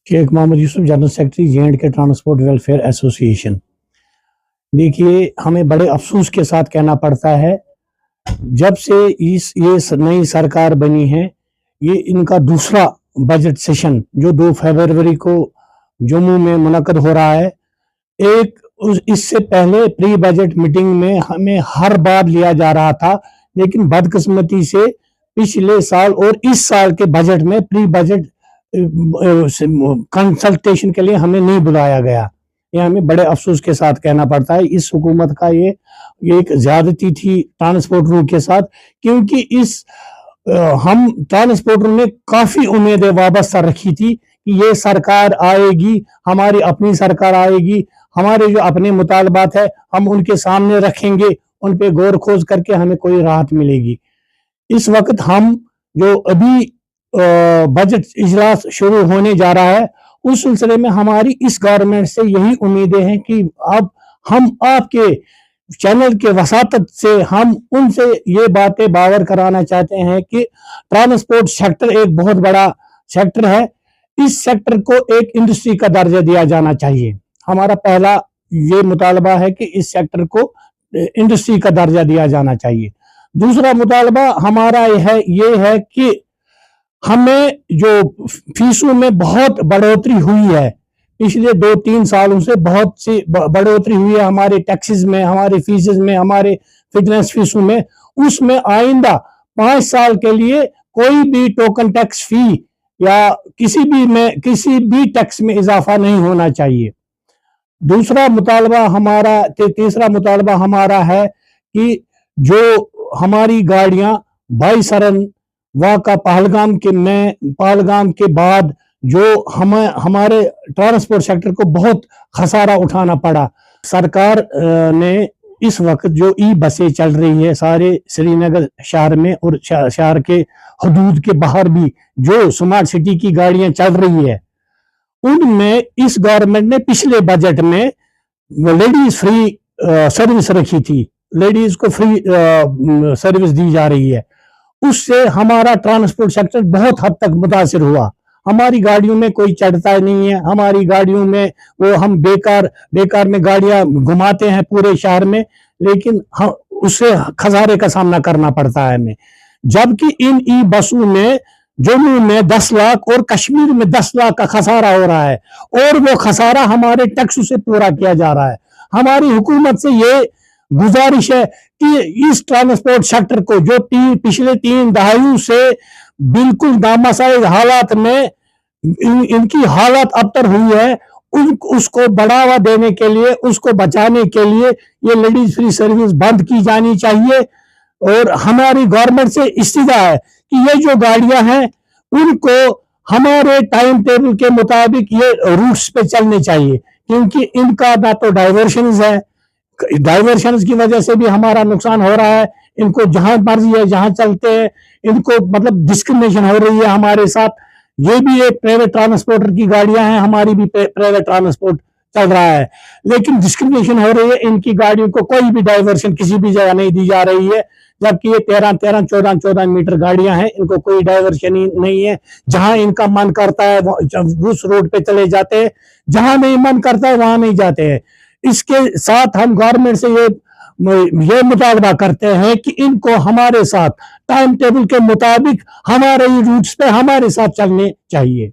Sheikh Mohammad Yusuf, general secretary J&K transport welfare association. देखिए, हमें बड़े अफसोस के साथ कहना पड़ता है, जब से ये नई सरकार बनी है, ये इनका दूसरा बजट सेशन जो 2 फरवरी को जम्मू में मुनक्कद हो रहा है। इससे पहले प्री बजट मीटिंग में हमें हर बार लिया जा रहा था, लेकिन बदकिस्मती से पिछले साल और इस साल के बजट में प्री बजट कंसल्टेशन के लिए हमें नहीं बुलाया गया। ये हमें बड़े अफसोस के साथ कहना पड़ता है। इस हुकूमत का ये एक ज्यादती थी ट्रांसपोर्टरों के साथ, क्योंकि हम ट्रांसपोर्टरों ने काफी उम्मीदें वाबस्ता रखी थी कि ये सरकार आएगी, हमारी अपनी सरकार आएगी, हमारे जो अपने मुतालबात है हम उनके सामने रखेंगे, उन पे गौर खोज करके हमें कोई राहत मिलेगी। इस वक्त हम जो अभी बजट इजलास शुरू होने जा रहा है, उस सिलसिले में हमारी इस गवर्नमेंट से यही उम्मीदें हैं कि अब हम आपके चैनल के वसातत से हम उनसे ये बातें बावर कराना चाहते हैं कि ट्रांसपोर्ट सेक्टर एक बहुत बड़ा सेक्टर है। इस सेक्टर को एक इंडस्ट्री का दर्जा दिया जाना चाहिए। हमारा पहला ये मुतालबा है कि इस सेक्टर को इंडस्ट्री का दर्जा दिया जाना चाहिए। दूसरा मुतालबा हमारा ये है कि हमें जो फीसों में बहुत बढ़ोतरी हुई है, पिछले 2-3 सालों से बहुत सी बढ़ोतरी हुई है हमारे टैक्सेस में, हमारे फीसेस में, हमारे फिटनेस फीसों में, उसमें आइंदा 5 साल के लिए कोई भी टोकन टैक्स फी या किसी भी टैक्स में इजाफा नहीं होना चाहिए। तीसरा मुतालबा हमारा है कि जो हमारी गाड़ियां बाई सरन वाक़ा पहलगाम के बाद जो हमारे ट्रांसपोर्ट सेक्टर को बहुत खसारा उठाना पड़ा। सरकार ने इस वक्त जो ई बसें चल रही है सारे श्रीनगर शहर में और शहर के हदूद के बाहर भी जो स्मार्ट सिटी की गाड़ियां चल रही है, उनमें इस गवर्नमेंट ने पिछले बजट में लेडीज फ्री सर्विस रखी थी, लेडीज को फ्री सर्विस दी जा रही है। उससे हमारा ट्रांसपोर्ट सेक्टर बहुत हद तक मुतासिर हुआ। हमारी गाड़ियों में कोई चढ़ता नहीं है, हमारी गाड़ियों में वो हम बेकार में गाड़ियां घुमाते हैं पूरे शहर में, लेकिन उससे खसारे का सामना करना पड़ता है हमें। जबकि इन ई बसों में जम्मू में 10 लाख और कश्मीर में 10 लाख का खसारा हो रहा है, और वो खसारा हमारे टैक्स से पूरा किया जा रहा है। हमारी हुकूमत से ये गुजारिश है कि इस ट्रांसपोर्ट सेक्टर को जो पिछले 3 दहाइयों से बिल्कुल नामसाइज हालात में इनकी हालत अबतर हुई है, उसको बढ़ावा देने के लिए, उसको बचाने के लिए ये लेडीज फ्री सर्विस बंद की जानी चाहिए। और हमारी गवर्नमेंट से इस्तीदा है कि ये जो गाड़ियां हैं उनको हमारे टाइम टेबल के मुताबिक ये रूट्स पे चलने चाहिए, क्योंकि इनका ना तो डाइवर्शन है, डाइवर्शन की वजह से भी हमारा नुकसान हो रहा है। इनको जहां मर्जी है जहां चलते हैं, इनको मतलब डिस्क्रिमिनेशन हो रही है हमारे साथ। ये भी एक प्राइवेट ट्रांसपोर्टर की गाड़ियां हैं, हमारी भी प्राइवेट ट्रांसपोर्ट चल रहा है, लेकिन डिस्क्रिमिनेशन हो रही है। इनकी गाड़ियों को कोई भी डाइवर्शन किसी भी जगह नहीं दी जा रही है, जबकि ये 13-14 मीटर गाड़ियां हैं, इनको कोई डाइवर्शन ही नहीं है। जहां इनका मन करता है उस रोड पे चले जाते हैं, जहां नहीं मन करता है वहां नहीं जाते हैं। इसके साथ हम गवर्नमेंट से ये मुतालबा करते हैं कि इनको हमारे साथ टाइम टेबल के मुताबिक हमारे रूट्स पे हमारे साथ चलने चाहिए।